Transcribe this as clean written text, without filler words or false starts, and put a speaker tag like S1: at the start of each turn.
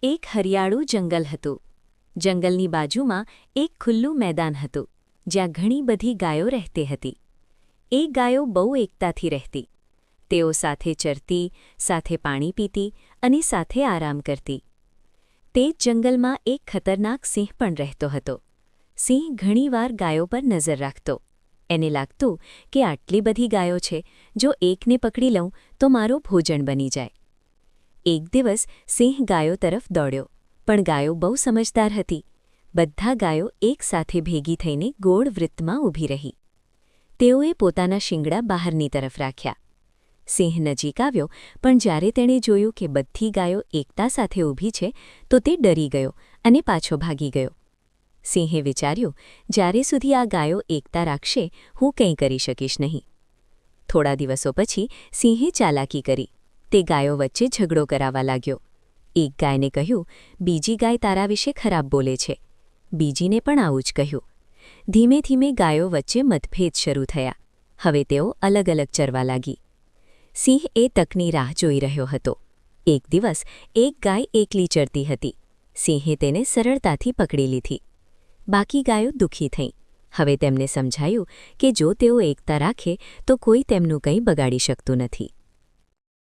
S1: એક હરિયાળું જંગલ હતું. જંગલની બાજુમાં એક ખુલ્લું મેદાન હતું, જ્યાં ઘણી બધી ગાયો રહેતી હતી. એ ગાયો બહુ એકતાથી રહેતી. તેઓ સાથે ચરતી, સાથે પાણી પીતી અને સાથે આરામ કરતી. તે જ જંગલમાં એક ખતરનાક સિંહ પણ રહેતો હતો. સિંહ ઘણીવાર ગાયો પર નજર રાખતો. એને લાગતું કે આટલી બધી ગાયો છે, જો એકને પકડી લઉં તો મારું ભોજન બની જાય. એક દિવસ સિંહ ગાયો તરફ દોડ્યો, પણ ગાયો બહુ સમજદાર હતી. બધા ગાયો એકસાથે ભેગી થઈને ગોળ વૃત્તમાં ઊભી રહી. તેઓએ પોતાના શિંગડા બહારની તરફ રાખ્યા. સિંહ નજીક આવ્યો, પણ જ્યારે તેણે જોયું કે બધી ગાયો એકતા સાથે ઊભી છે, તો તે ડરી ગયો અને પાછો ભાગી ગયો. સિંહે વિચાર્યું, જ્યારે સુધી આ ગાયો એકતા રાખશે, હું કંઈ કરી શકીશ નહીં. થોડા દિવસો પછી સિંહે ચાલાકી કરી. તે ગાયો વચ્ચે ઝઘડો કરાવવા લાગ્યો. એક ગાયને કહ્યું, બીજી ગાય તારા વિશે ખરાબ બોલે છે. બીજીને પણ આવું જ કહ્યું. ધીમે ધીમે ગાયો વચ્ચે મતભેદ શરૂ થયા. હવે તેઓ અલગ અલગ ચરવા લાગી. સિંહ એ તકની રાહ જોઈ રહ્યો હતો. એક દિવસ એક ગાય એકલી ચરતી હતી. સિંહે તેને સરળતાથી પકડી લીધી. બાકી ગાયો દુઃખી થઈ. હવે તેમને સમજાયું કે જો તેઓ એકતા રાખે તો કોઈ તેમનું કંઈ બગાડી શકતું નથી.